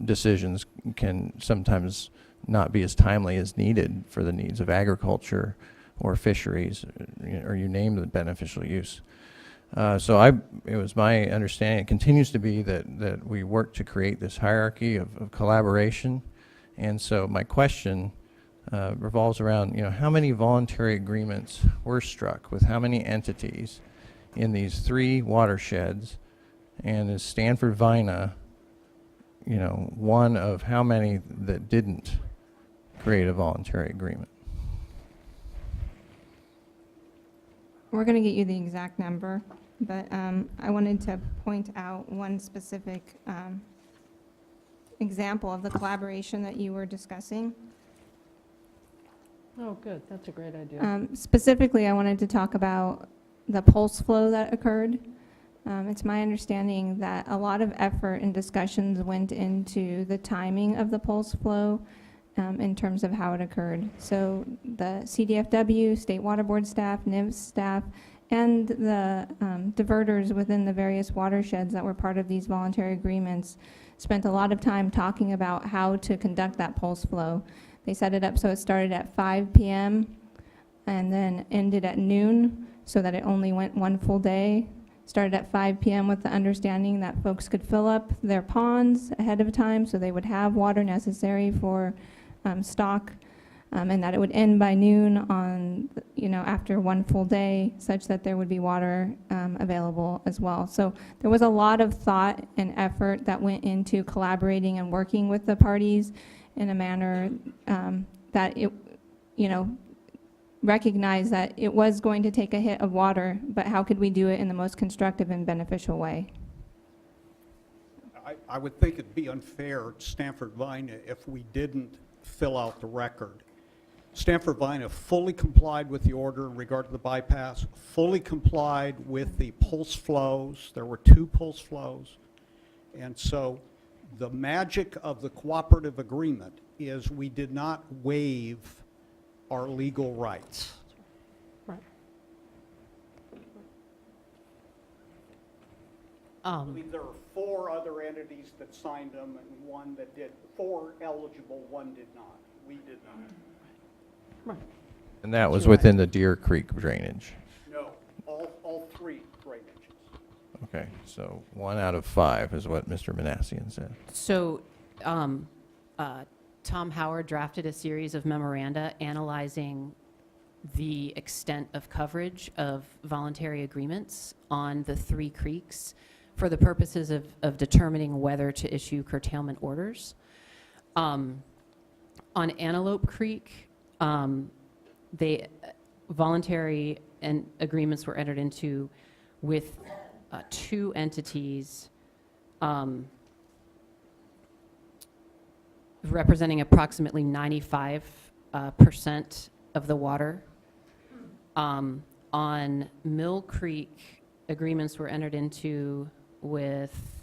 decisions can sometimes not be as timely as needed for the needs of agriculture or fisheries, or you name the beneficial use. So it was my understanding, it continues to be, that we work to create this hierarchy of collaboration. And so my question revolves around, how many voluntary agreements were struck with how many entities in these 3 watersheds, and is Stanford Vina, one of how many that didn't create a voluntary agreement? We're going to get you the exact number, but I wanted to point out one specific example of the collaboration that you were discussing. Oh, good. That's a great idea. Specifically, I wanted to talk about the pulse flow that occurred. It's my understanding that a lot of effort and discussions went into the timing of the pulse flow in terms of how it occurred. So the CDFW, State Water Board staff, NIMS staff, and the diverters within the various watersheds that were part of these voluntary agreements spent a lot of time talking about how to conduct that pulse flow. They set it up so it started at 5 p.m. and then ended at noon, so that it only went one full day. Started at 5 p.m. with the understanding that folks could fill up their ponds ahead of time so they would have water necessary for stock, and that it would end by noon on, after one full day, such that there would be water available as well. So there was a lot of thought and effort that went into collaborating and working with the parties in a manner that it, recognize that it was going to take a hit of water, but how could we do it in the most constructive and beneficial way? I would think it'd be unfair to Stanford Vina if we didn't fill out the record. Stanford Vina fully complied with the order in regard to the bypass, fully complied with the pulse flows. There were 2 pulse flows. And so the magic of the cooperative agreement is we did not waive our legal rights. Right. I believe there are 4 other entities that signed them and 1 that did. 4 eligible, 1 did not. We did not. Right. And that was within the Deer Creek drainage. No, all 3 drainages. Okay, so 1 out of 5 is what Mr. Manassian said. So Tom Howard drafted a series of memoranda analyzing the extent of coverage of voluntary agreements on the 3 creeks for the purposes of determining whether to issue curtailment orders. On Antelope Creek, voluntary agreements were entered into with 2 entities representing approximately 95% of the water. On Mill Creek, agreements were entered into with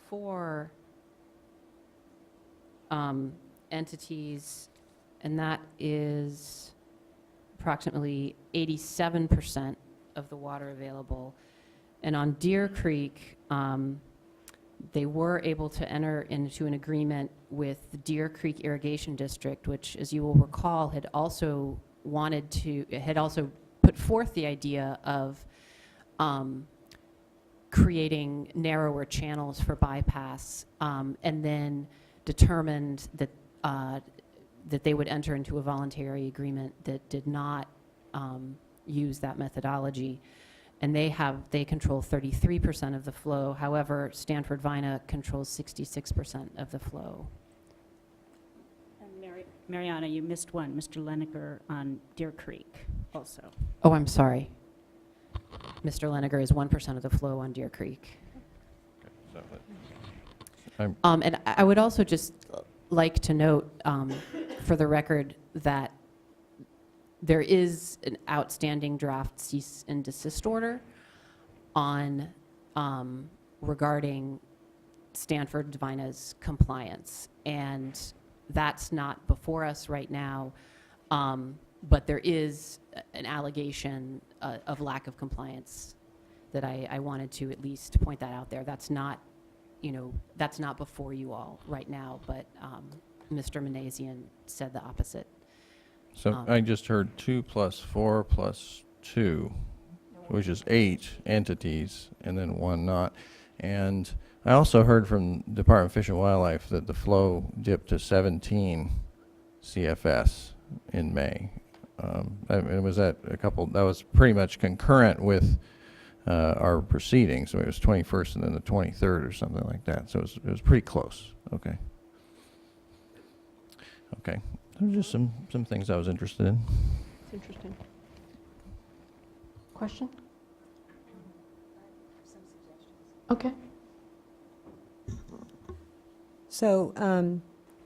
4 entities, and that is approximately 87% of the water available. And on Deer Creek, they were able to enter into an agreement with the Deer Creek Irrigation District, which, as you will recall, had also put forth the idea of creating narrower channels for bypass, and then determined that that they would enter into a voluntary agreement that did not use that methodology. And they control 33% of the flow. However, Stanford Vina controls 66% of the flow. And Mariana, you missed one, Mr. Leniger on Deer Creek also. Oh, I'm sorry. Mr. Leniger is 1% of the flow on Deer Creek. So And I would also just like to note, for the record, that there is an outstanding draft cease and desist order on regarding Stanford Vina's compliance, and that's not before us right now, but there is an allegation of lack of compliance that I wanted to at least point that out there. That's not, that's not before you all right now, but Mr. Manassian said the opposite. So I just heard 2 + 4 + 2, which is 8 entities, and then 1 not. And I also heard from Department of Fish and Wildlife that the flow dipped to 17 CFS in May. And was that that was pretty much concurrent with our proceedings. So it was 21st and then the 23rd or something like that. So it was pretty close. Okay. Okay. Those are just some things I was interested in. It's interesting. Question? Okay. So,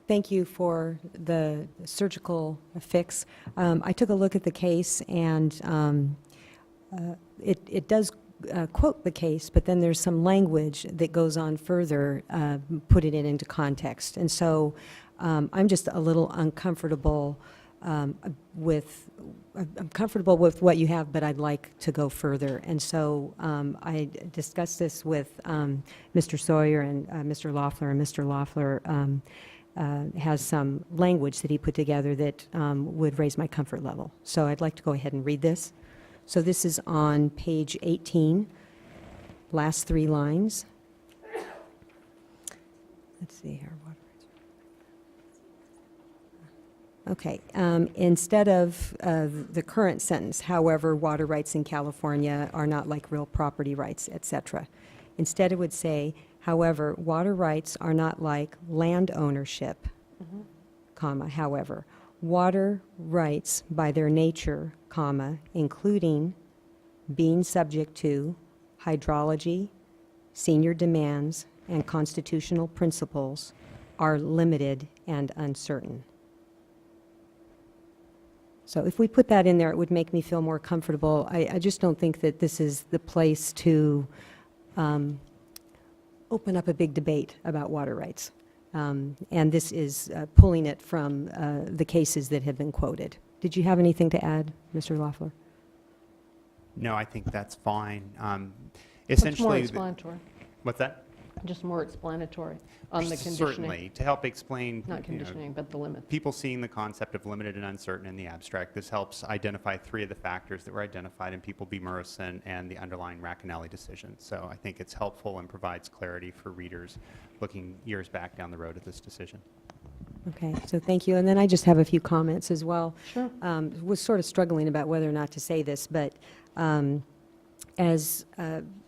thank you for the surgical fix. I took a look at the case, and it does quote the case, but then there's some language that goes on further, putting it into context. And so I'm just a little uncomfortable I'm comfortable with what you have, but I'd like to go further. And so I discussed this with Mr. Sawyer and Mr. Loeffler, and Mr. Loeffler has some language that he put together that would raise my comfort level. So I'd like to go ahead and read this. So this is on page 18, last 3 lines. Let's see here. Okay, instead of the current sentence, however, water rights in California are not like real property rights, etc. Instead it would say, however, water rights are not like land ownership, comma, however, water rights by their nature, comma, including being subject to hydrology, senior demands, and constitutional principles, are limited and uncertain. So if we put that in there, it would make me feel more comfortable. I just don't think that this is the place to open up a big debate about water rights. And this is pulling it from the cases that have been quoted. Did you have anything to add, Mr. Loeffler? No, I think that's fine. It's more Essentially, explanatory, what's that? just more explanatory on the conditioning. Certainly, to help explain, Not conditioning, but the limits. people seeing the concept of limited and uncertain in the abstract. This helps identify 3 of the factors that were identified in People v. Morrison and the underlying Racanelli decision. So I think it's helpful and provides clarity for readers looking years back down the road at this decision. Okay, so thank you. And then I just have a few comments as well. Sure. Was sort of struggling about whether or not to say this, but as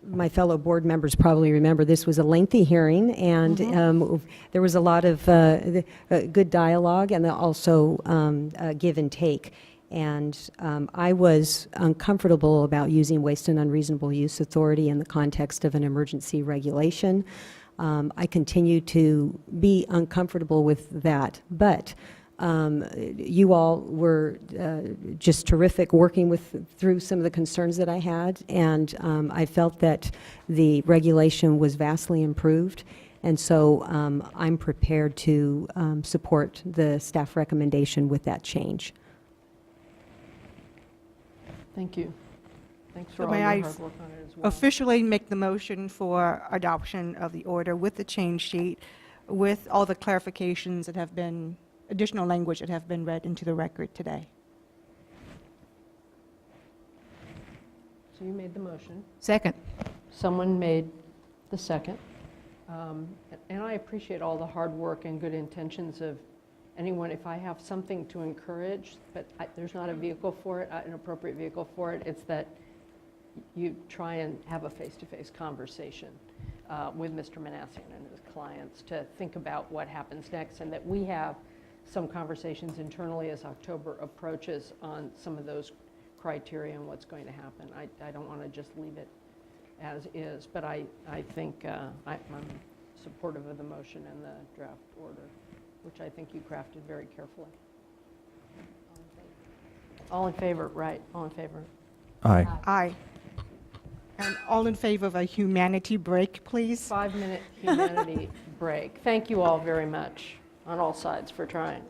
my fellow board members probably remember, this was a lengthy hearing, and there was a lot of good dialogue and also give and take. And I was uncomfortable about using waste and unreasonable use authority in the context of an emergency regulation. I continue to be uncomfortable with that, but you all were just terrific working through some of the concerns that I had, and I felt that the regulation was vastly improved, and so I'm prepared to support the staff recommendation with that change. Thank you. Thanks for So all may your I hard work on it as well. Officially make the motion for adoption of the order with the change sheet, with all the clarifications that have been, additional language that have been read into the record today. So you made the motion. Second. Someone made the second. And I appreciate all the hard work and good intentions of anyone. If I have something to encourage, but there's not a vehicle for it, an appropriate vehicle for it, it's that you try and have a face-to-face conversation with Mr. Manassian and his clients to think about what happens next, and that we have some conversations internally as October approaches on some of those criteria and what's going to happen. I don't want to just leave it as is, but I think I'm supportive of the motion and the draft order, which I think you crafted very carefully. All in favor, right, all in favor. Aye. Aye. And all in favor of a humanity break, please? 5-minute humanity break. Thank you all very much on all sides for trying.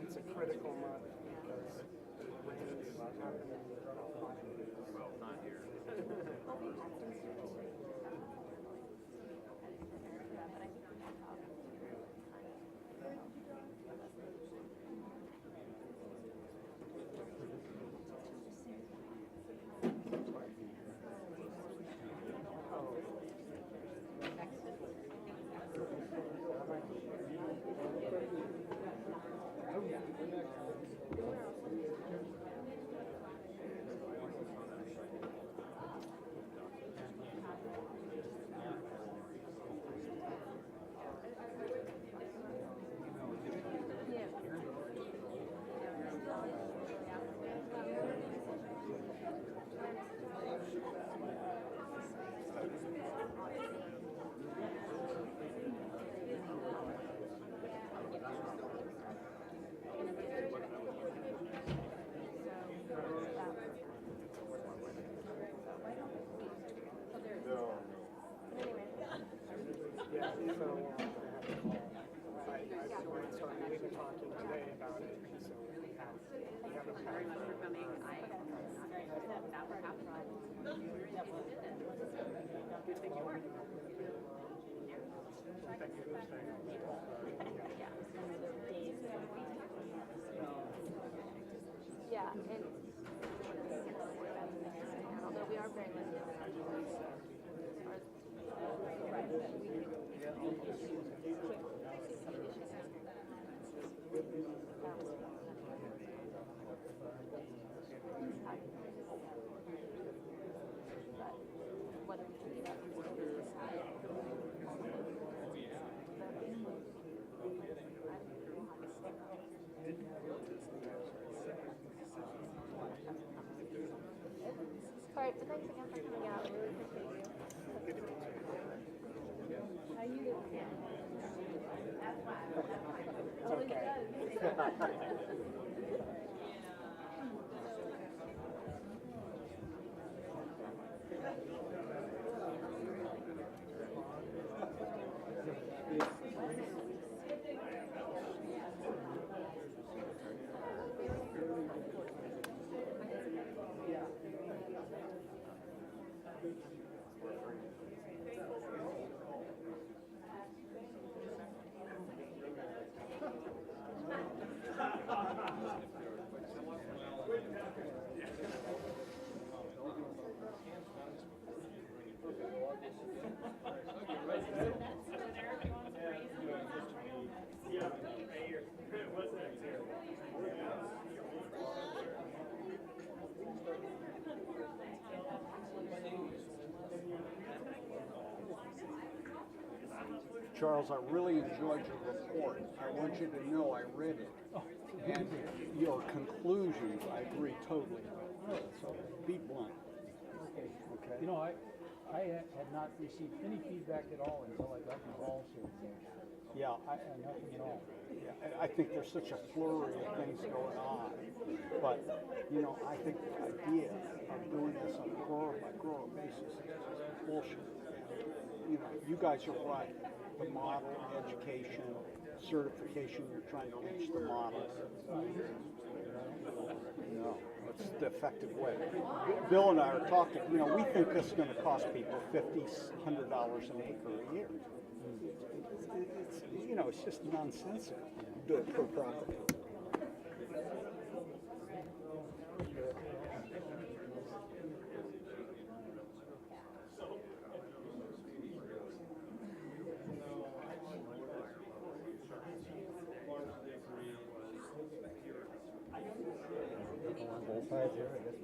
It's a critical month because rain is happening. Well, not here. Yeah, so we've been talking today about it, so we have a plan. Yeah, and although we are very limited in our choice, whether we can get all right, but thanks again for coming out. Really appreciate you. How you doing? Charles, I really enjoyed your report. I want you to know I read it. And your conclusions, I agree totally with. So be blunt. Okay? You know, I had not received any feedback at all until I got involved here. Yeah. Nothing at all. Yeah, I think there's such a flurry of things going on. But, you know, I think the idea of doing this on a grower-by-grower basis is just bullshit. You know, you guys are right. The model, education, certification, you're trying to reach the model. No, it's the effective way. Bill and I are talking, you know, we think this is going to cost people $50, $100 an acre a year. It's, you know, it's just nonsensical. Do it per property. Both sides here, I guess.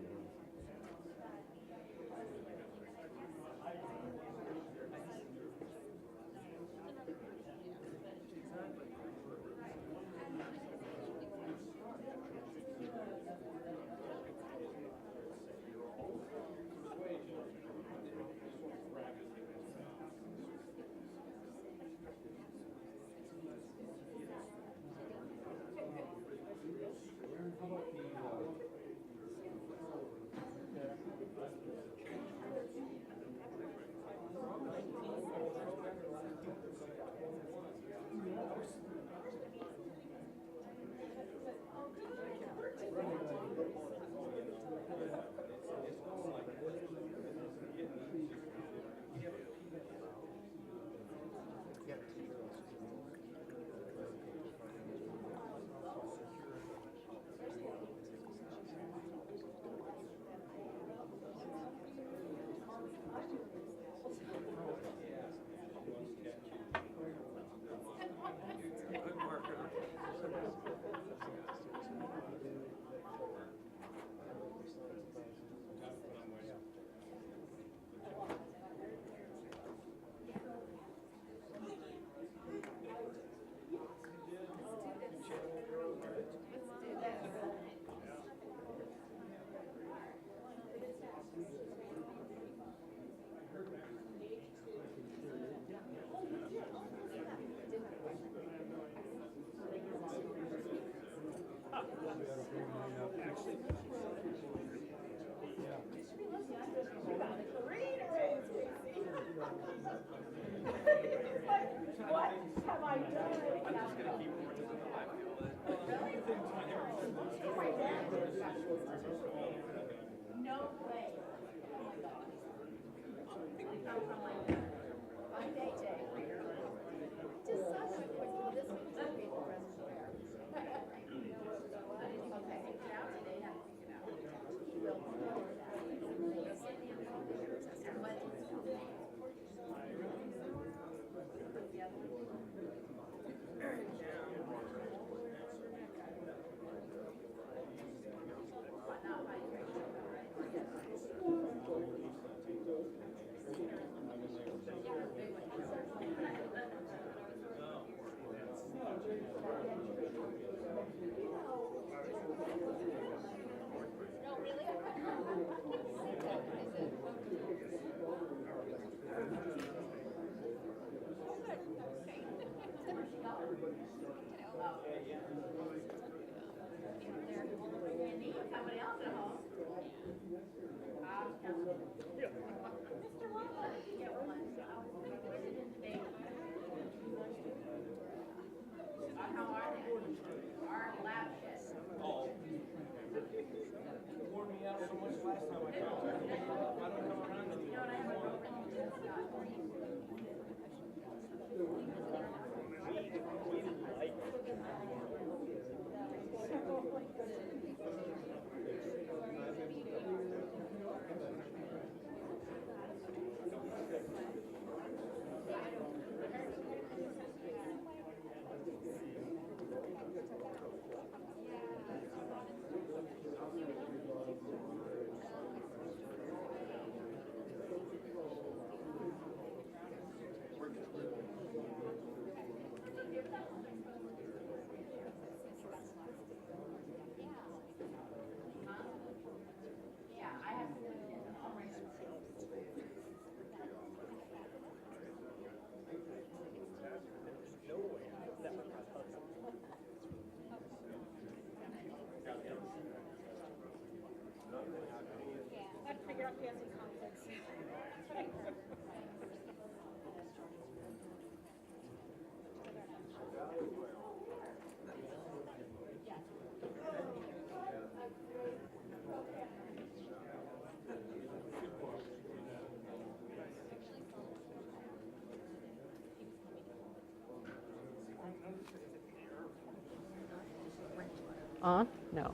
On? No.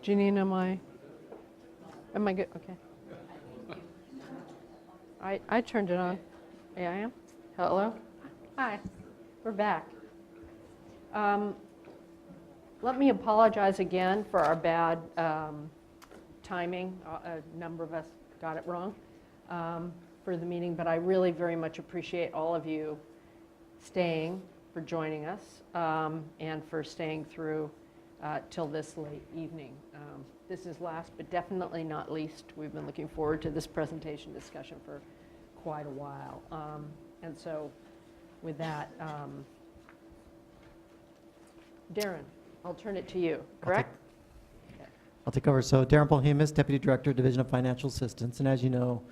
Janine, am I good? Okay. I turned it on. Yeah, I am. Hello? Hi. We're back. Let me apologize again for our bad timing. A number of us got it wrong for the meeting, but I really very much appreciate all of you staying, for joining us, and for staying through till this late evening. This is last but definitely not least. We've been looking forward to this presentation discussion for quite a while. And so with that, Darren, I'll turn it to you, correct? I'll take over. So Darren Polhemus, Deputy Director, Division of Financial Assistance. And as you know,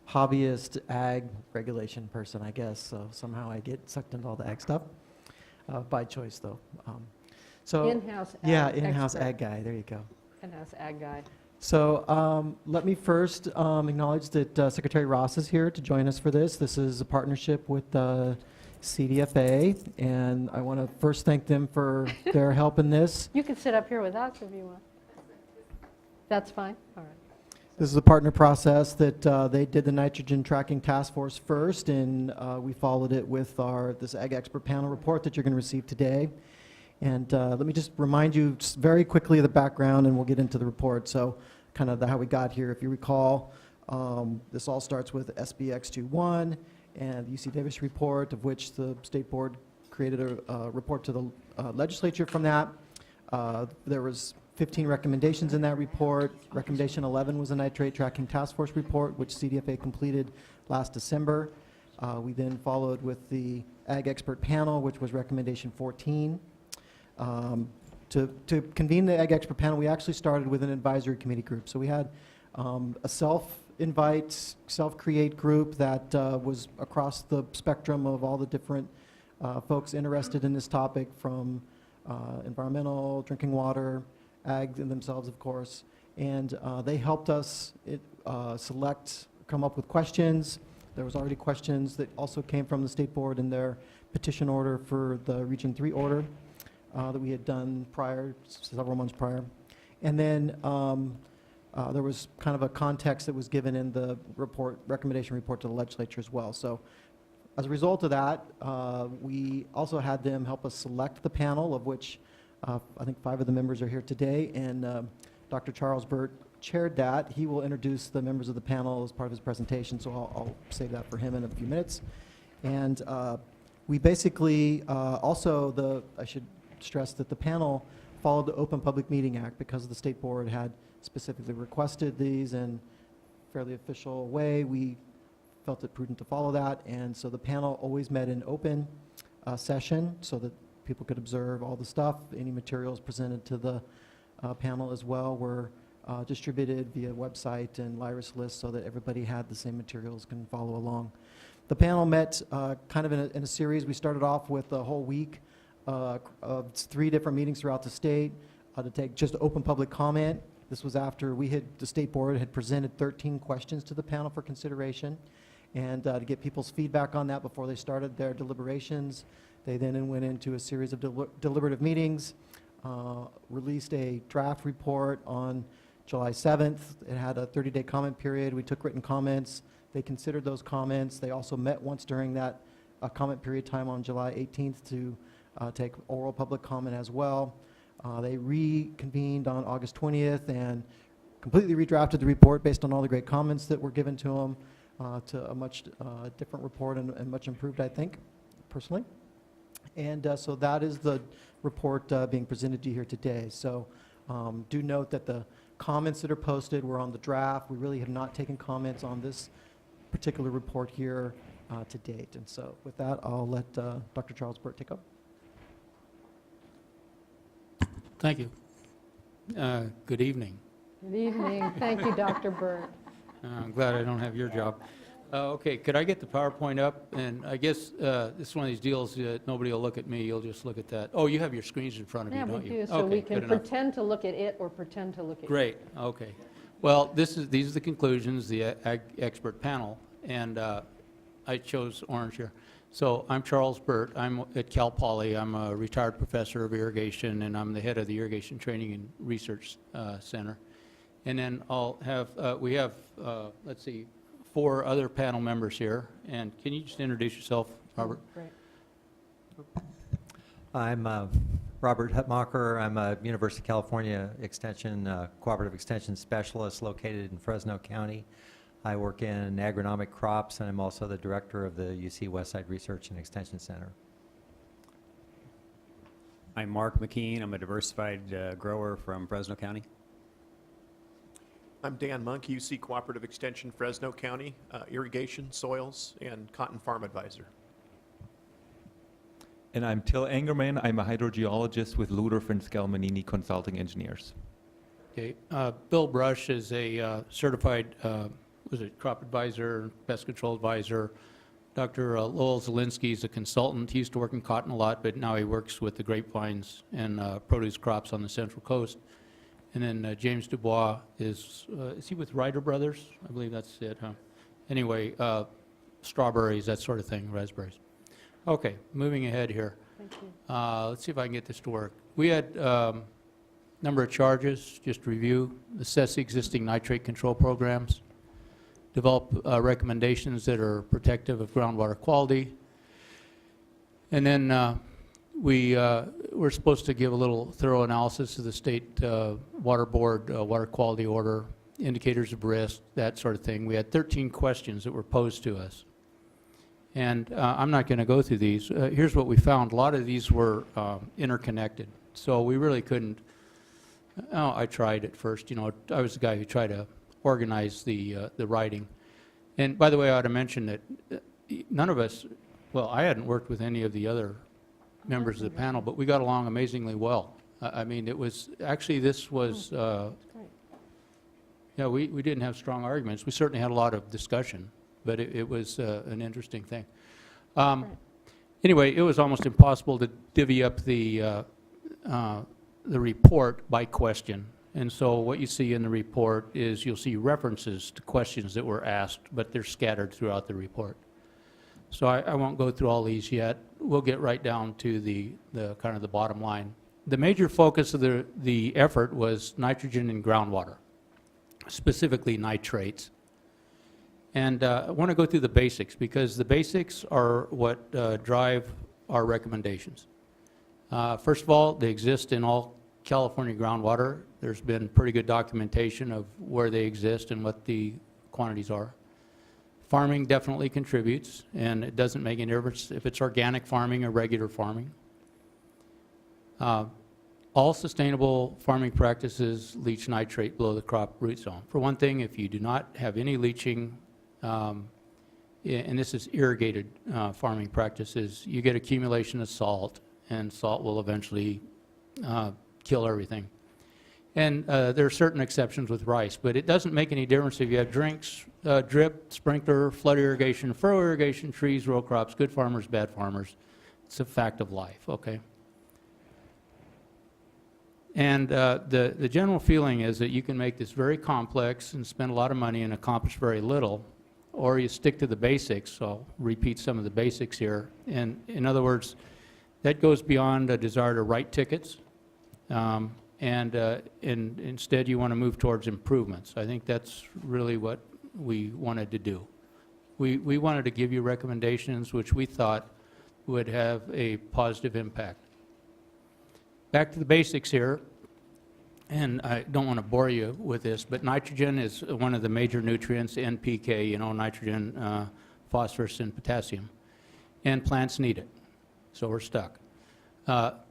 hobbyist ag regulation person, I guess. So somehow I get sucked into all the ag stuff, by choice though. In-house ag Yeah, in-house expert. ag guy, there you go. In-house ag guy. So let me first acknowledge that Secretary Ross is here to join us for this. This is a partnership with CDFA, and I want to first thank them for their help in this. You can sit up here with us if you want. That's fine? All right. This is a partner process that they did the nitrogen tracking task force first, and we followed it with this ag expert panel report that you're going to receive today. And let me just remind you just very quickly of the background, and we'll get into the report. So kind of how we got here. If you recall, this all starts with SBX21 and the UC Davis report, of which the State Board created a report to the legislature from that. There was 15 recommendations in that report. Recommendation 11 was a nitrate tracking task force report, which CDFA completed last December. We then followed with the Ag Expert Panel, which was recommendation 14. To convene the Ag Expert Panel, we actually started with an advisory committee group. So we had a self-invite, self-create group that was across the spectrum of all the different folks interested in this topic, from environmental, drinking water, ag in themselves, of course. And they helped us come up with questions. There was already questions that also came from the State Board in their petition order for the Region 3 order that we had done several months prior. And then there was kind of a context that was given in the recommendation report to the legislature as well. So as a result of that, we also had them help us select the panel, of which I think 5 of the members are here today, and Dr. Charles Burt chaired that. He will introduce the members of the panel as part of his presentation, so I'll save that for him in a few minutes. And we basically I should stress that the panel followed the Open Public Meeting Act because the State Board had specifically requested these in a fairly official way. We felt it prudent to follow that, and so the panel always met in open session so that people could observe all the stuff. Any materials presented to the panel as well were distributed via website and Lyris list so that everybody had the same materials, can follow along. The panel met kind of in a series. We started off with a whole week of 3 different meetings throughout the state to take just open public comment. This was after the State Board had presented 13 questions to the panel for consideration, and to get people's feedback on that before they started their deliberations. They then went into a series of deliberative meetings, released a draft report on July 7th. It had a 30-day comment period. We took written comments. They considered those comments. They also met once during that comment period time on July 18th to take oral public comment as well. They reconvened on August 20th and completely redrafted the report based on all the great comments that were given to them to a much different report and much improved, I think, personally. And so that is the report being presented to you here today. So do note that the comments that are posted were on the draft. We really have not taken comments on this particular report here to date. And so with that, I'll let Dr. Charles Burt take up. Thank you. Good evening. Good evening. Thank you, Dr. Burt. I'm glad I don't have your job. Okay, could I get the PowerPoint up? And I guess this is one of these deals that nobody will look at me, you'll just look at that. Oh, you have your screens in front of Yeah, you, don't we you? do, so Okay, we can good enough. pretend to look at it or pretend to look at you. Great, okay. Well, these are the conclusions, the Ag Expert Panel, and I chose orange here. So I'm Charles Burt. I'm at Cal Poly. I'm a retired professor of irrigation, and I'm the head of the Irrigation Training and Research Center. And then we have, let's see, 4 other panel members here. And can you just introduce yourself, Robert? Great. I'm Robert Hutmacher. I'm a University of California Cooperative Extension Specialist located in Fresno County. I work in agronomic crops, and I'm also the director of the UC Westside Research and Extension Center. I'm Mark McKean. I'm a diversified grower from Fresno County. I'm Dan Monk, UC Cooperative Extension, Fresno County, irrigation, soils, and cotton farm advisor. And I'm Till Engerman. I'm a hydrogeologist with Ludorf and Scalmanini Consulting Engineers. Okay. Bill Brush is a certified crop advisor, pest control advisor. Dr. Lowell Zielinski is a consultant. He used to work in cotton a lot, but now he works with the grapevines and produce crops on the Central Coast. And then James Dubois is he with Ryder Brothers? I believe that's it, huh? Anyway, strawberries, that sort of thing, raspberries. Okay, moving ahead here. Thank you. Let's see if I can get this to work. We had number of charges, just to review, assess the existing nitrate control programs, develop recommendations that are protective of groundwater quality, and then we're supposed to give a little thorough analysis of the state water board water quality order, indicators of risk, that sort of thing. We had 13 questions that were posed to us. And I'm not going to go through these. Here's what we found. A lot of these were interconnected. So we really couldn't, I tried at first. You know, I was the guy who tried to organize the writing. And by the way, I ought to mention that none of us, well, I hadn't worked with any of the other members of the panel, but we got along amazingly well. I mean, it was, actually, this was, yeah, we didn't have strong arguments. We certainly had a lot of discussion, but it was an interesting thing. Anyway, it was almost impossible to divvy up the report by question. And so what you see in the report is you'll see references to questions that were asked, but they're scattered throughout the report. So I won't go through all these yet. We'll get right down to the kind of the bottom line. The major focus of the effort was nitrogen in groundwater, specifically nitrates. And I want to go through the basics, because the basics are what drive our recommendations. First of all, they exist in all California groundwater. There's been pretty good documentation of where they exist and what the quantities are. Farming definitely contributes, and it doesn't make any difference if it's organic farming or regular farming. All sustainable farming practices leach nitrate below the crop root zone. For one thing, if you do not have any leaching, and this is irrigated farming practices, you get accumulation of salt, and salt will eventually kill everything. And there are certain exceptions with rice, but it doesn't make any difference if you have drip, sprinkler, flood irrigation, furrow irrigation, trees, row crops, good farmers, bad farmers. It's a fact of life, okay? And the general feeling is that you can make this very complex and spend a lot of money and accomplish very little, or you stick to the basics. So I'll repeat some of the basics here. And in other words, that goes beyond a desire to write tickets. And instead you want to move towards improvements. I think that's really what we wanted to do. We wanted to give you recommendations which we thought would have a positive impact. Back to the basics here, and I don't want to bore you with this, but nitrogen is one of the major nutrients, NPK, you know, nitrogen, phosphorus, and potassium. And plants need it, so we're stuck.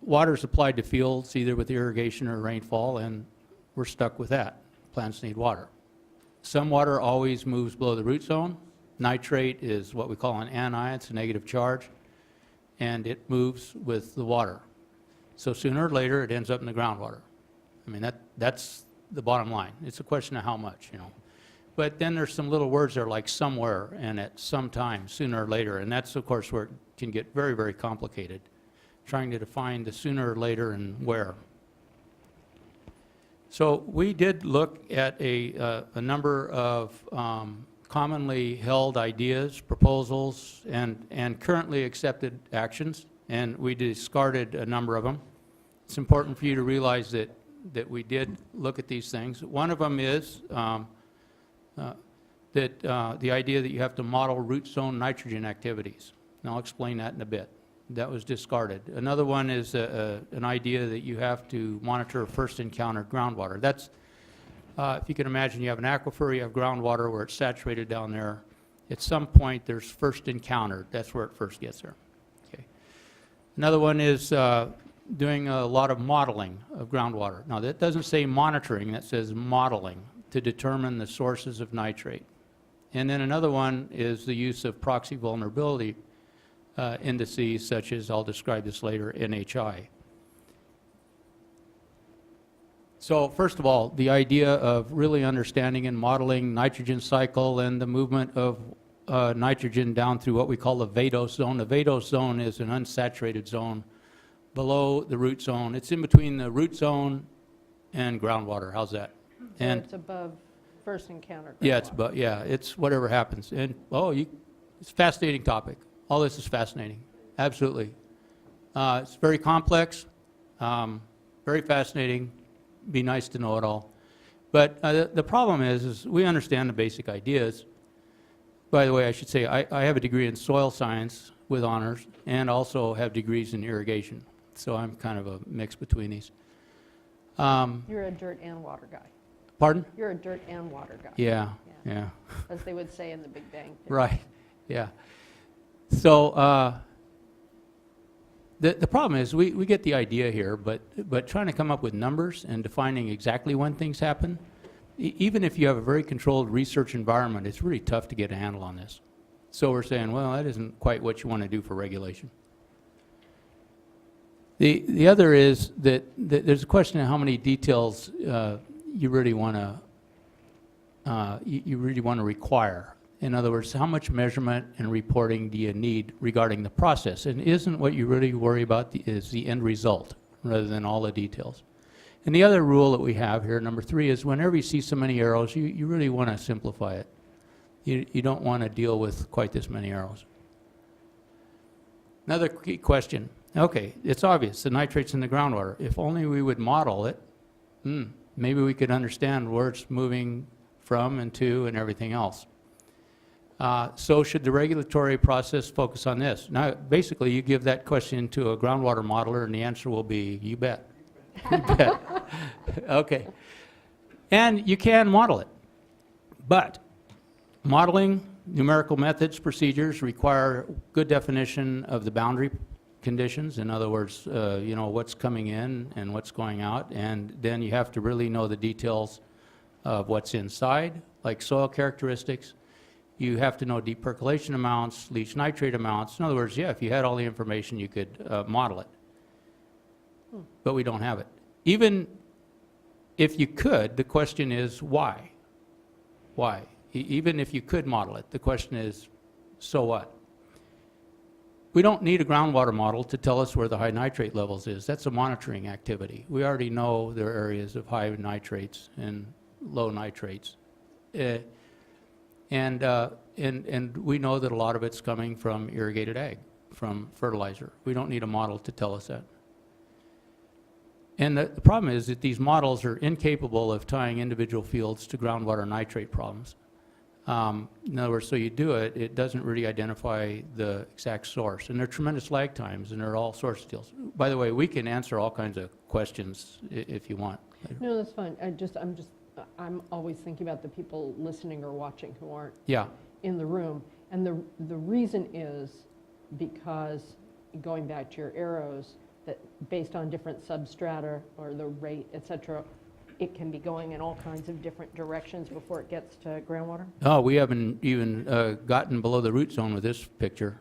Water is applied to fields either with irrigation or rainfall, and we're stuck with that. Plants need water. Some water always moves below the root zone. Nitrate is what we call an anion, it's a negative charge, and it moves with the water. So sooner or later, it ends up in the groundwater. I mean, that's the bottom line. It's a question of how much, you know. But then there's some little words there like somewhere and at some time, sooner or later, and that's, of course, where it can get very, very complicated, trying to define the sooner or later and where. So we did look at a number of commonly held ideas, proposals, and currently accepted actions, and we discarded a number of them. It's important for you to realize that we did look at these things. One of them is the idea that you have to model root zone nitrogen activities. And I'll explain that in a bit. That was discarded. Another one is an idea that you have to monitor first encountered groundwater. That's, if you can imagine, you have an aquifer, you have groundwater where it's saturated down there. At some point, there's first encountered. That's where it first gets there. Okay. Another one is doing a lot of modeling of groundwater. Now, that doesn't say monitoring, that says modeling to determine the sources of nitrate. And then another one is the use of proxy vulnerability indices, such as, I'll describe this later, NHI. So first of all, the idea of really understanding and modeling nitrogen cycle and the movement of nitrogen down through what we call the vadose zone. The vadose zone is an unsaturated zone below the root zone. It's in between the root zone and groundwater. How's that? So and it's above first encounter. yeah, it's whatever happens. And it's a fascinating topic. All this is fascinating, absolutely. It's very complex, very fascinating. Be nice to know it all. But the problem is we understand the basic ideas. By the way, I should say I have a degree in soil science with honors and also have degrees in irrigation. So I'm kind of a mix between these. You're a dirt and water guy. Pardon? You're a dirt and water guy. Yeah. As they would say in the Big Bang Theory. Right, yeah. So the problem is we get the idea here, but trying to come up with numbers and defining exactly when things happen, even if you have a very controlled research environment, it's really tough to get a handle on this. So we're saying, well, that isn't quite what you want to do for regulation. The other is that there's a question of how many details you really want to require. In other words, how much measurement and reporting do you need regarding the process? And isn't what you really worry about is the end result rather than all the details? And the other rule that we have here, number 3, is whenever you see so many arrows, you really want to simplify it. You don't want to deal with quite this many arrows. Another key question. Okay, it's obvious, the nitrates in the groundwater. If only we would model it, maybe we could understand where it's moving from and to and everything else. So should the regulatory process focus on this? Now, basically, you give that question to a groundwater modeler, and the answer will be, you bet. You bet. Okay. And you can model it. But modeling, numerical methods, procedures require good definition of the boundary conditions. In other words, you know, what's coming in and what's going out. And then you have to really know the details of what's inside, like soil characteristics. You have to know deep percolation amounts, leach nitrate amounts. In other words, yeah, if you had all the information, you could model it. But we don't have it. Even if you could, the question is why? Why? Even if you could model it, the question is, so what? We don't need a groundwater model to tell us where the high nitrate levels is. That's a monitoring activity. We already know there are areas of high nitrates and low nitrates. And we know that a lot of it's coming from irrigated ag, from fertilizer. We don't need a model to tell us that. And the problem is that these models are incapable of tying individual fields to groundwater nitrate problems. In other words, so you do it, it doesn't really identify the exact source. And there are tremendous lag times, and there are all sorts of deals. By the way, we can answer all kinds of questions if you want. No, that's fine. I'm always thinking about the people listening or watching who aren't in the room. And the reason is because, going back to your arrows, that based on different substrata or the rate, et cetera, it can be going in all kinds of different directions before it gets to groundwater? Oh, we haven't even gotten below the root zone with this picture.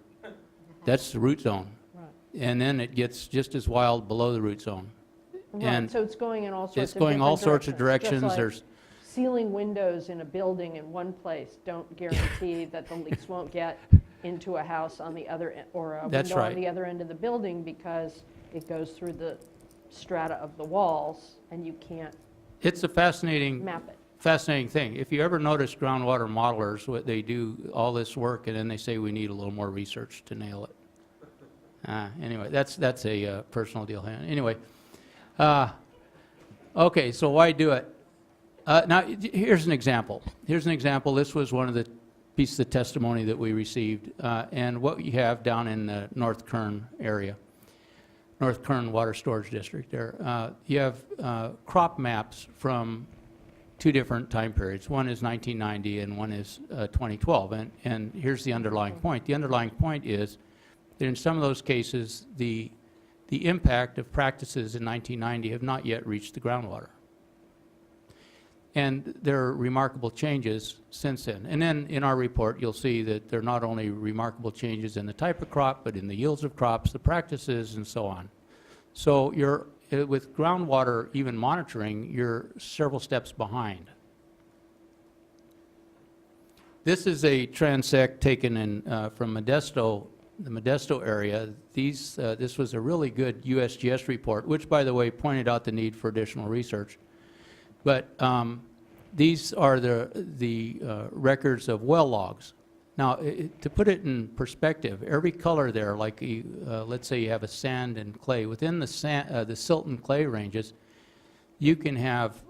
That's the root zone. Right. And then it gets just as wild below the root zone. Right, And so it's going in all sorts of it's going all sorts of directions. Just like There's sealing windows in a building in one place don't guarantee that the leaks won't get into a house on the other end, or a That's window right. on the other end of the building, because it goes through the strata of the walls and you can't It's a fascinating map it. fascinating thing. If you ever notice groundwater modelers, what they do all this work and then they say we need a little more research to nail it. Anyway, that's a personal deal. Anyway, okay, so why do it? Now, here's an example. Here's an example. This was one of the pieces of testimony that we received, and what you have down in the North Kern area. North Kern Water Storage District there. You have crop maps from 2 different time periods. One is 1990 and one is 2012. And here's the underlying point. The underlying point is that in some of those cases, the impact of practices in 1990 have not yet reached the groundwater. And there are remarkable changes since then. And then in our report, you'll see that there are not only remarkable changes in the type of crop, but in the yields of crops, the practices, and so on. So you're, with groundwater even monitoring, you're several steps behind. This is a transect taken in, from Modesto, the Modesto area. This was a really good USGS report, which, by the way, pointed out the need for additional research. But these are the records of well logs. Now, to put it in perspective, every color there, like let's say you have a sand and clay, within the silt and clay ranges, you can have,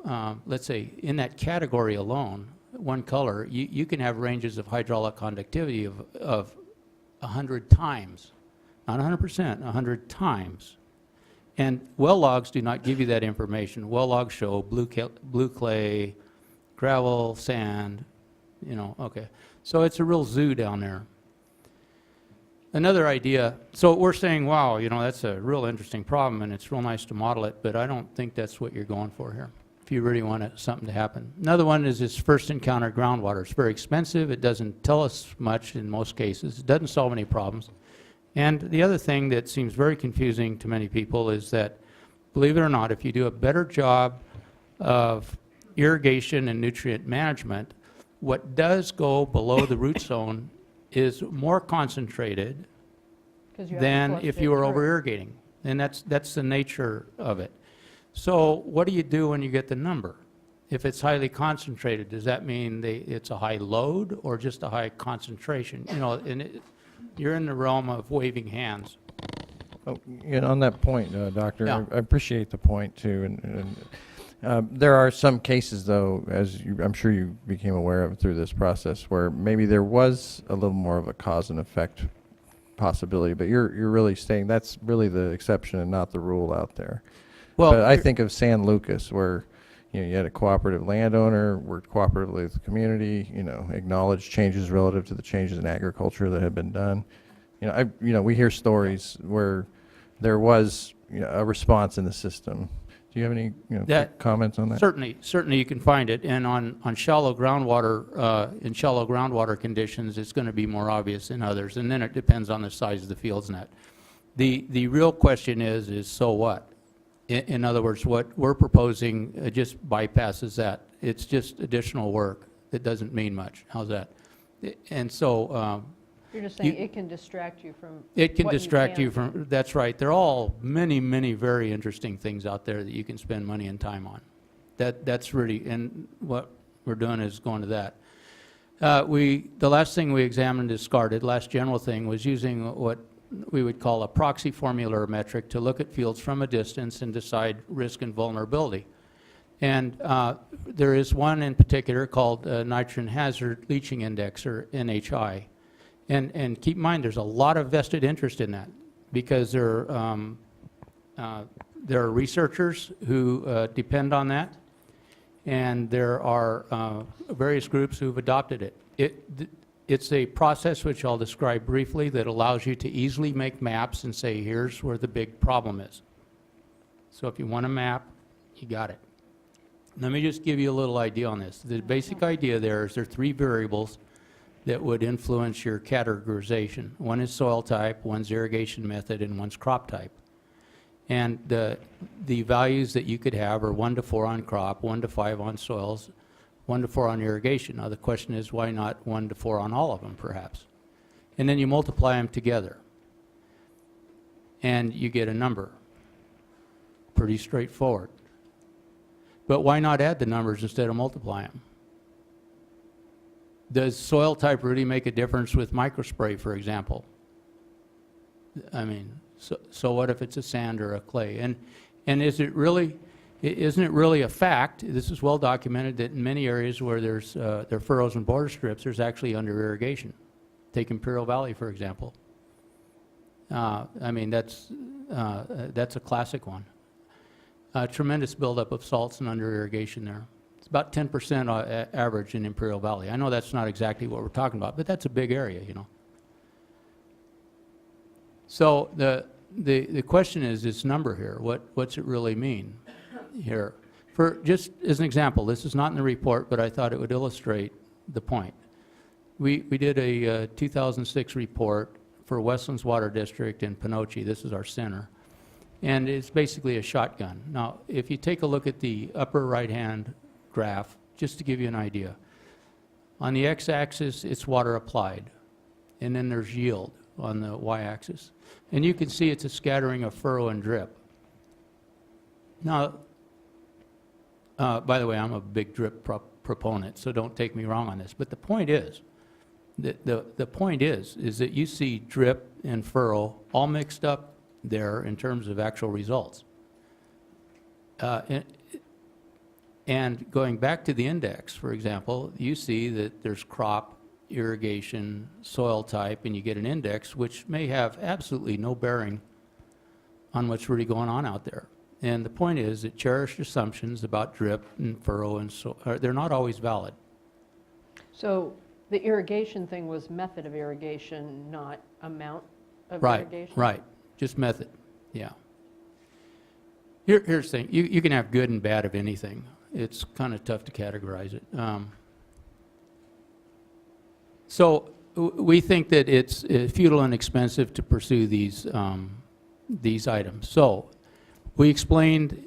let's say, in that category alone, one color, you can have ranges of hydraulic conductivity of 100 times, not 100%, 100 times. And well logs do not give you that information. Well logs show blue clay, gravel, sand, you know, okay. So it's a real zoo down there. Another idea, so we're saying, wow, you know, that's a real interesting problem and it's real nice to model it, but I don't think that's what you're going for here. if you really want something to happen. Another one is this first encounter groundwater. It's very expensive. It doesn't tell us much in most cases. It doesn't solve any problems. And the other thing that seems very confusing to many people is that, believe it or not, if you do a better job of irrigation and nutrient management, what does go below the root zone is more concentrated 'Cause you have to than flush if it you were through. over irrigating. And that's the nature of it. So what do you do when you get the number? If it's highly concentrated, does that mean it's a high load or just a high concentration? You know, and you're in the realm of waving hands. Oh, you know, on that point, Doctor, Yeah. I appreciate the point too. There are some cases, though, as I'm sure you became aware of through this process, where maybe there was a little more of a cause and effect possibility. But you're really saying that's really the exception and not the rule out there. Well, but I think of San Lucas, where you had a cooperative landowner, worked cooperatively with the community, acknowledged changes relative to the changes in agriculture that had been done. We hear stories where there was a response in the system. Do you have any quick comments on that? Certainly you can find it. And on shallow groundwater, in shallow groundwater conditions, it's going to be more obvious than others. And then it depends on the size of the fields net. The real question is so what? In other words, what we're proposing just bypasses that. It's just additional work that doesn't mean much. How's that? And so You're just saying it can distract you from it can what distract you can. from, that's right. There are all many, many very interesting things out there that you can spend money and time on. That's really, and what we're doing is going to that. The last thing we examined and discarded, last general thing, was using what we would call a proxy formula or metric to look at fields from a distance and decide risk and vulnerability. And there is one in particular called Nitrogen Hazard Leaching Index, or NHI. And keep in mind, there's a lot of vested interest in that, because there are researchers who depend on that, and there are various groups who've adopted it. It's a process which I'll describe briefly that allows you to easily make maps and say, here's where the big problem is. So if you want a map, you got it. Let me just give you a little idea on this. The basic idea there is there are three variables that would influence your categorization. One is soil type, one's irrigation method, and one's crop type. And the values that you could have are 1 to 4 on crop, 1 to 5 on soils, 1 to 4 on irrigation. Now the question is, why not 1 to 4 on all of them, perhaps? And then you multiply them together, and you get a number. Pretty straightforward. But why not add the numbers instead of multiply them? Does soil type really make a difference with microspray, for example? I mean, so what if it's a sand or a clay? And isn't it really a fact, this is well documented, that in many areas where there are furrows and border strips, there's actually under irrigation. Take Imperial Valley, for example. I mean, that's a classic one. Tremendous buildup of salts and under irrigation there. It's about 10% average in Imperial Valley. I know that's not exactly what we're talking about, but that's a big area, So the question is this number here. What's it really mean here? For just as an example, this is not in the report, but I thought it would illustrate the point. We did a 2006 report for Westlands Water District in Panoche. This is our center. And it's basically a shotgun. Now, if you take a look at the upper right-hand graph, just to give you an idea, on the x-axis, it's water applied, and then there's yield on the y-axis. And you can see it's a scattering of furrow and drip. Now, by the way, I'm a big drip proponent, so don't take me wrong on this. But the point is, the point is that you see drip and furrow all mixed up there in terms of actual results. And going back to the index, for example, you see that there's crop, irrigation, soil type, and you get an index which may have absolutely no bearing on what's really going on out there. And the point is that cherished assumptions about drip and furrow and they're not always valid. So the irrigation thing was method of irrigation, not amount of Right, irrigation? right. Just method, yeah. Here's the thing, you can have good and bad of anything. It's kind of tough to categorize it. So we think that it's futile and expensive to pursue these items. So we explained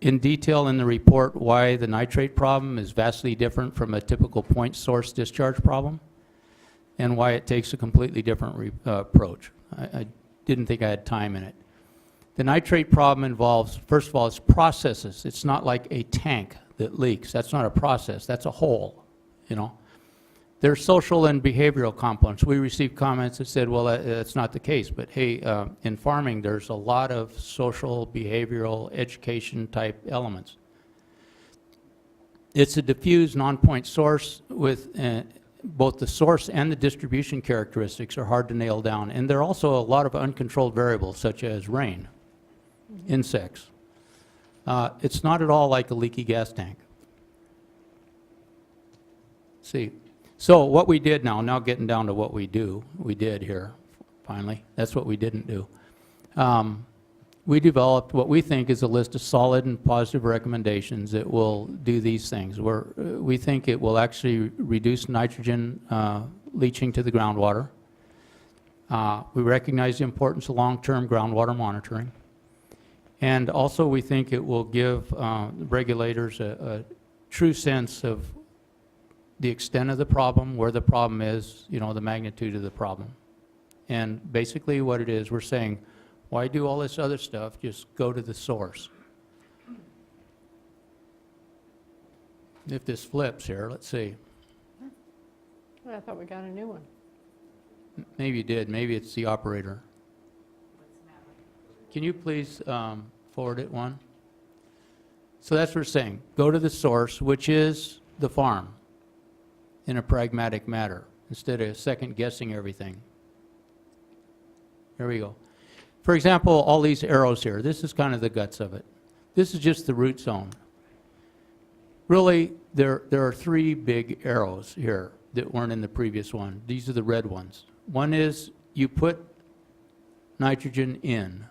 in detail in the report why the nitrate problem is vastly different from a typical point source discharge problem and why it takes a completely different approach. I didn't think I had time in it. The nitrate problem involves, first of all, it's processes. It's not like a tank that leaks. That's not a process. That's a hole, you know. There's social and behavioral components. We received comments that said, well, that's not the case. But hey, in farming, there's a lot of social, behavioral, education type elements. It's a diffuse non-point source with both the source and the distribution characteristics are hard to nail down. And there are also a lot of uncontrolled variables, such as rain, insects. It's not at all like a leaky gas tank. See. So what we did now getting down to what we did here, finally. That's what we didn't do. We developed what we think is a list of solid and positive recommendations that will do these things. We think it will actually reduce nitrogen leaching to the groundwater. We recognize the importance of long-term groundwater monitoring. And also we think it will give regulators a true sense of the extent of the problem, where the problem is, you know, the magnitude of the problem. And basically what it is, we're saying, why do all this other stuff? Just go to the source. If this flips here, let's see. I thought we got a new one. Maybe you did. Maybe it's the operator. Can you please forward it one? So that's what we're saying. Go to the source, which is the farm, in a pragmatic matter, instead of second guessing everything. There we go. For example, all these arrows here, this is kind of the guts of it. This is just the root zone. Really, there are three big arrows here that weren't in the previous one. These are the red ones. One is you put nitrogen in.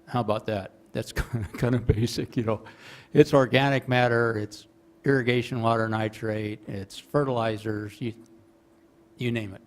How about that? That's kind of basic, you know. It's organic matter, it's irrigation water nitrate, it's fertilizers, you name it.